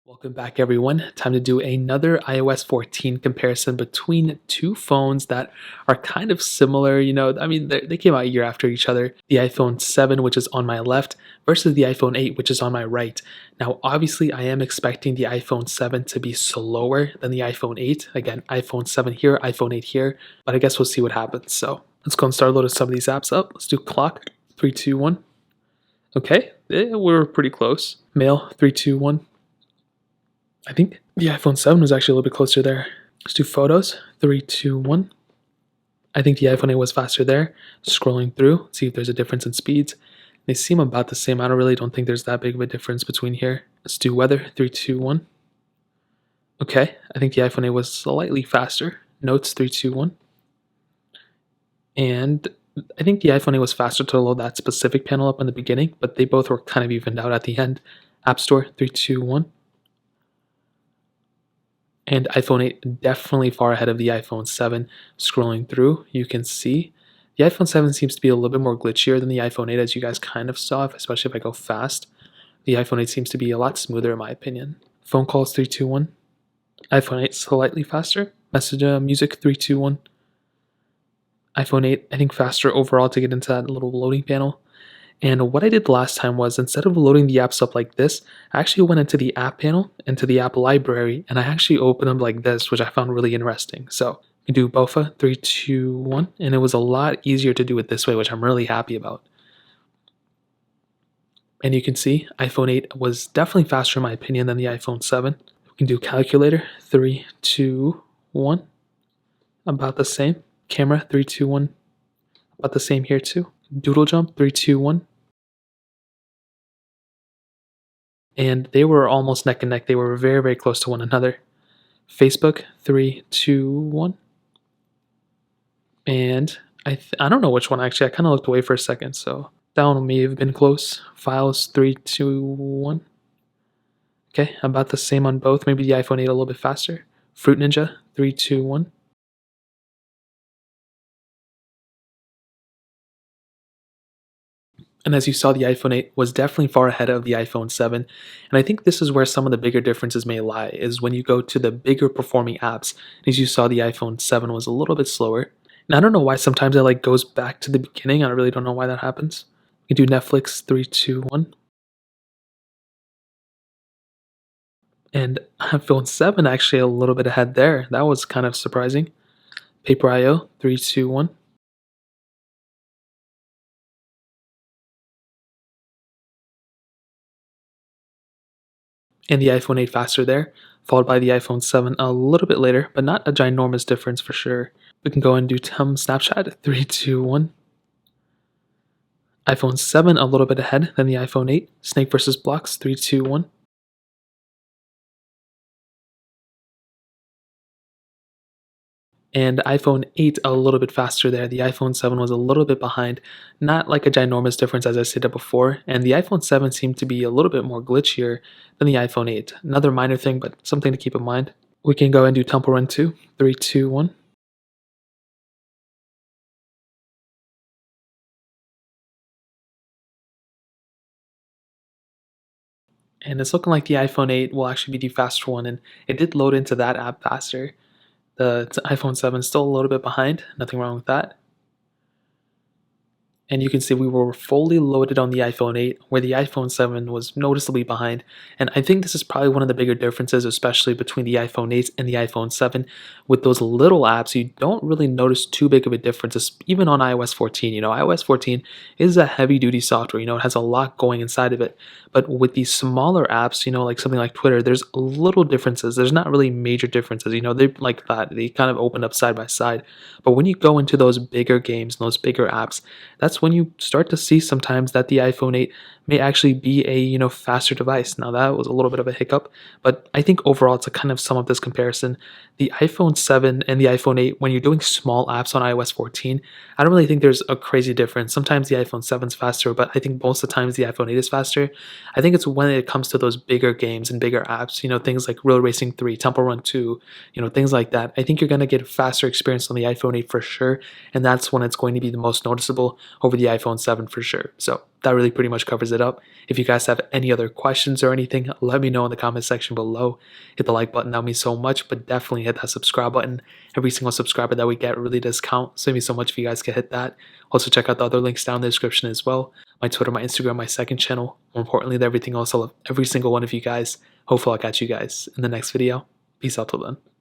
Welcome back, everyone. Time to do another iOS 14 comparison between two phones that are kind of similar. They came out a year after each other. The iPhone 7, which is on my left, versus the iPhone 8, which is on my right. Now, obviously, I am expecting the iPhone 7 to be slower than the iPhone 8. Again, iPhone 7 here, iPhone 8 here, but I guess we'll see what happens. So let's go and start loading some of these apps up. Let's do clock, 3, 2, 1. Okay, we're pretty close. Mail, 3, 2, 1. I think the iPhone 7 was actually a little bit closer there. Let's do photos. 3, 2, 1. I think the iPhone 8 was faster there. Scrolling through, see if there's a difference in speeds. They seem about the same. I don't think there's that big of a difference between here. Let's do weather. 3, 2, 1. Okay, I think the iPhone 8 was slightly faster. Notes. 3, 2, 1. And I think the iPhone 8 was faster to load that specific panel up in the beginning, but they both were kind of evened out at the end. App Store. 3, 2, 1. And iPhone 8 definitely far ahead of the iPhone 7. Scrolling through, you can see the iPhone 7 seems to be a little bit more glitchier than the iPhone 8, as you guys kind of saw, especially if I go fast. The iPhone 8 seems to be a lot smoother in my opinion. Phone calls, 3, 2, 1. iPhone 8 slightly faster. Message music, 3, 2, 1. iPhone 8, I think faster overall to get into that little loading panel. And what I did last time was, instead of loading the apps up like this, I actually went into the app panel, into the app library, and I actually opened them like this, which I found really interesting. So you do BOFA, 3, 2, 1, and it was a lot easier to do it this way, which I'm really happy about. And you can see iPhone 8 was definitely faster in my opinion than the iPhone 7. We can do calculator, 3, 2, 1, about the same. Camera, 3, 2, 1, about the same here too. Doodle jump, 3, 2, 1. And they were almost neck and neck. They were very, very close to one another. Facebook, 3, 2, 1. And I don't know which one actually. I kind of looked away for a second, so that one may have been close. Files, 3, 2, 1. Okay, about the same on both. Maybe the iPhone 8 a little bit faster. Fruit Ninja, 3, 2, 1. And as you saw, the iPhone 8 was definitely far ahead of the iPhone 7. And I think this is where some of the bigger differences may lie, is when you go to the bigger performing apps. As you saw, the iPhone 7 was a little bit slower. And I don't know why sometimes it goes back to the beginning. I really don't know why that happens. You can do Netflix, 3, 2, 1. And iPhone 7 actually a little bit ahead there. That was kind of surprising. Paper IO, 3, 2, 1. And the iPhone 8 faster there, followed by the iPhone 7 a little bit later, but not a ginormous difference for sure. We can go and do Snapchat, 3, 2, 1. iPhone 7 a little bit ahead than the iPhone 8. Snake versus Blocks, 3, 2, 1. And iPhone 8 a little bit faster there. The iPhone 7 was a little bit behind, not like a ginormous difference as I stated before, and the iPhone 7 seemed to be a little bit more glitchier than the iPhone 8. Another minor thing, but something to keep in mind. We can go and do Temple Run 2, 3, 2, 1. And it's looking like the iPhone 8 will actually be the faster one, and it did load into that app faster. The iPhone 7 is still a little bit behind, nothing wrong with that. And you can see we were fully loaded on the iPhone 8, where the iPhone 7 was noticeably behind. And I think this is probably one of the bigger differences, especially between the iPhone 8 and the iPhone 7. With those little apps, you don't really notice too big of a difference, even on iOS 14. iOS 14 is a heavy-duty software. It has a lot going inside of it. But with these smaller apps, like something like Twitter, there's little differences. There's not really major differences. They like that. They kind of open up side by side. But when you go into those bigger games and those bigger apps, that's when you start to see sometimes that the iPhone 8 may actually be a faster device. Now that was a little bit of a hiccup, but I think overall to kind of sum up this comparison, the iPhone 7 and the iPhone 8, when you're doing small apps on iOS 14, I don't really think there's a crazy difference. Sometimes the iPhone 7 is faster, but I think most of the times the iPhone 8 is faster. I think it's when it comes to those bigger games and bigger apps, things like Real Racing 3, Temple Run 2, things like that. I think you're going to get a faster experience on the iPhone 8 for sure, and that's when it's going to be the most noticeable over the iPhone 7 for sure. So that really pretty much covers it up. If you guys have any other questions or anything, let me know in the comment section below. Hit the like button, that means so much, but definitely hit that subscribe button. Every single subscriber that we get really does count, so it means so much if you guys can hit that. Also check out the other links down in the description as well. My Twitter, my Instagram, my second channel. More importantly than everything else, I love every single one of you guys. Hopefully I'll catch you guys in the next video. Peace out till then.